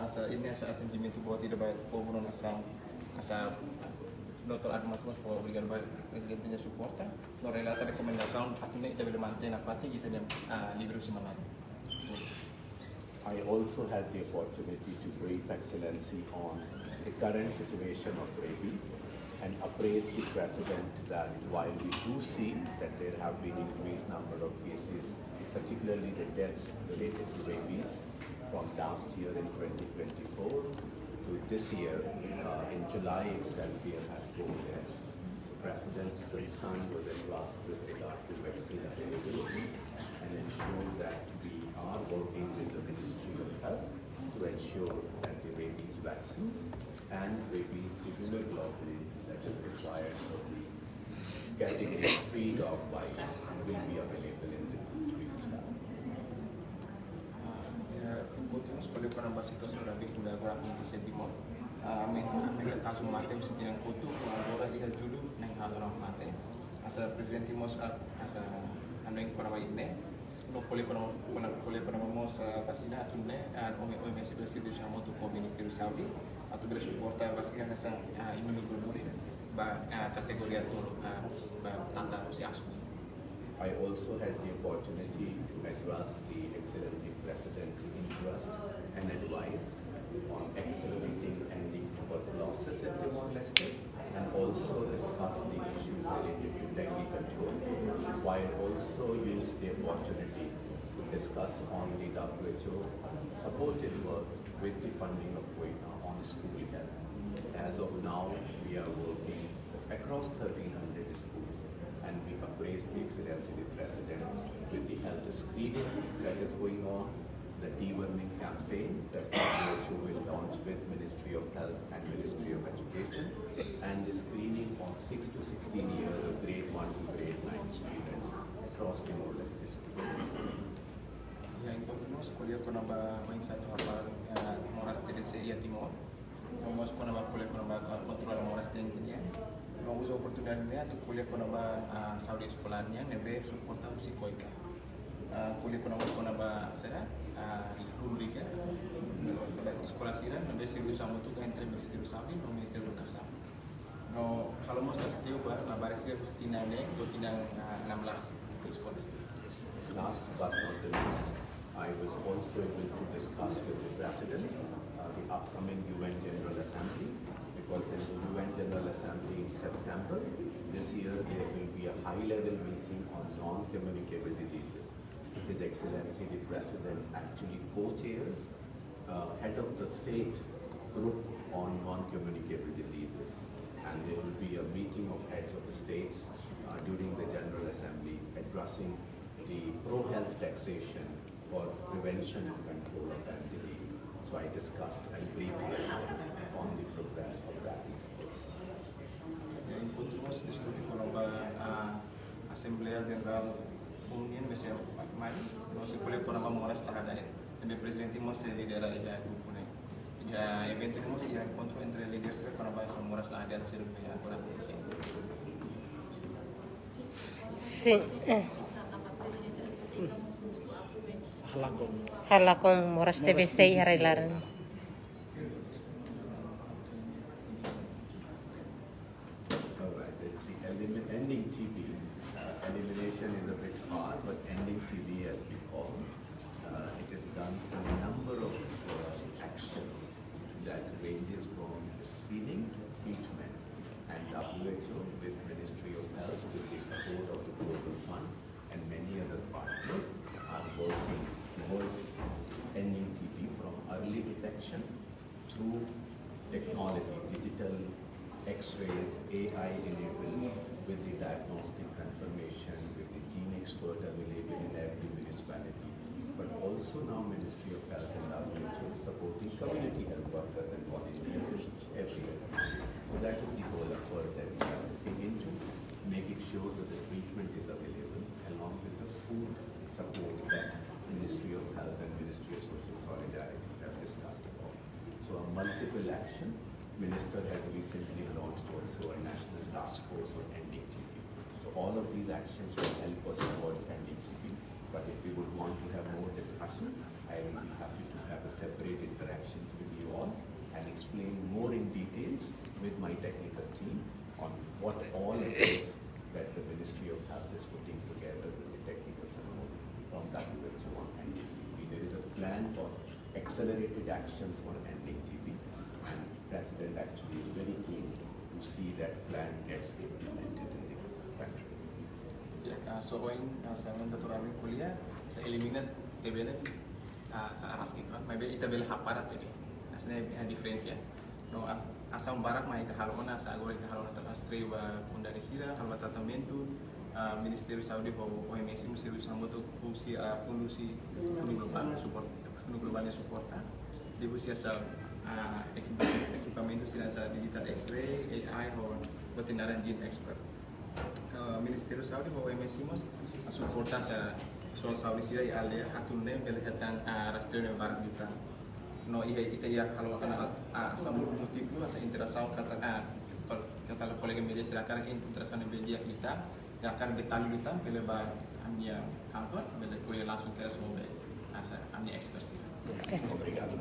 asa ini asa atendimento buat tidak baik povo asa Dr. Admatmos po obrigado ba presidente niya suporta no relata rekomendasyon at na itabi mantena pati kita niya libro semanal. I also had the opportunity to brief Excellency on the current situation of rabies and appraise the President that while we do see that there have been increased number of cases, particularly the deaths related to rabies from last year in 2024 to this year, in July itself we have had 4 deaths. The President's concern was addressed with regard to vaccine availability and ensure that we are working with the Ministry of Health to ensure that the rabies vaccine and rabies immunoglobulin that is required for the category 3 dog bites will be available in the country as well. Últimos escolheu para a situação da vez mulher agora aqui de Timor. Mereka kasus mati mesti dengan kutu agora dia julu nang orang mati. Asa Presidente Timor asa anu yang para ini no pole para mos vacina tunne OMS do chamo do Ministério Saúde atu bele suporta vacina nessa imunoglobulina ba kategoria tu ba tanda usia asli. I also had the opportunity to address the Excellency President's interest and advice on accelerating ending tuberculosis at Timor-Leste and also discuss the issues related to dengue control, while also use the opportunity to discuss on the WHO supported work with the funding of Quetta on school health. As of now, we are working across 1,300 schools and we appraise the Excellency the President with the health screening that is going on, the deworming campaign that WHO will launch with Ministry of Health and Ministry of Education, and the screening of 6 to 16 years of grade 1 to grade 9 students across Timor-Leste schools. Yang continuamos escolher com a mensagem para moras TDC e Timor. Vamos com a colher com a controlar moras tem que vamos usar a oportunidade de tu colher com a saúde escolarnya nebe suportar psikoika. Colher com a será rubrica sekolah siran nebe serius sama tu entre Ministério Saúde e Ministério Educação. No kalau mau setiu ba barisnya tinane do tinang 16 sekolah. Last but not the least, I was also able to discuss with the President the upcoming UN General Assembly, because in the UN General Assembly in September this year there will be a high-level meeting on non-communicable diseases. His Excellency the President actually co-chairs head of the state group on non-communicable diseases, and there will be a meeting of heads of the states during the General Assembly addressing the pro-health taxation for prevention and control of that disease. So I discussed and briefed on the progress of that discourse. Encontramos discutir con la Asamblea General Union Mesia Mai, no se puede con la moras tahada. El presidente mos lidera ya grupo ne. Ya evento mos ya encontro entre líderes con la base moras tahada ser ya para polisi. Sí. Halakong moras TBC harilaran. Ending TB, elimination is a bit hard, but ending TB as we call, it is done through a number of actions that ranges from screening to treatment, and WHO with Ministry of Health with the support of the Global Fund and many other partners are working towards ending TB from early detection through technology, digital X-rays, AI-enabled with the diagnostic confirmation, with the gene expert available in every municipality, but also now Ministry of Health and WHO supporting community health workers and volunteers everywhere. So that is the whole effort that we are looking into, making sure that the treatment is available along with the food support that Ministry of Health and Ministry of Social Solidarity have discussed about. So a multiple action. Minister has recently launched also a national task force on ending TB. So all of these actions will help us towards ending TB. But if we would want to have more discussions, I will be happy to have a separate interactions with the and explain more in details with my technical team on what all it is that the Ministry of Health is putting together with the technical support from WHO on ending TB. There is a plan for accelerated actions for ending TB, and President actually is very keen to see that plan gets implemented in the country. Ya, soalnya sa Dr. Arvin kuliah sa eliminan TB sa aras gitu kan. Maybe ita bela haparat tadi. Asna diferensia. No asam barak mah ita halona sa agora ita halona terastre wa kundari sira halwa tratamento Ministério de Saúde o OMS Ministério de Saúde usi fundo global suporta depois essa equipamento sira sa digital X-ray AI o veterinária gene expert Ministério de Saúde o OMS suporta sa soal saúde sira e aldeia atunne belehatan rastreo barak juta no ita ya kalau ana asa multiplo asa interação kata colega media silakan que interação media kita ya akan detalhe kita pela amnia kantor bela kuya langsung ke asa amnia ekspersi. Obrigado.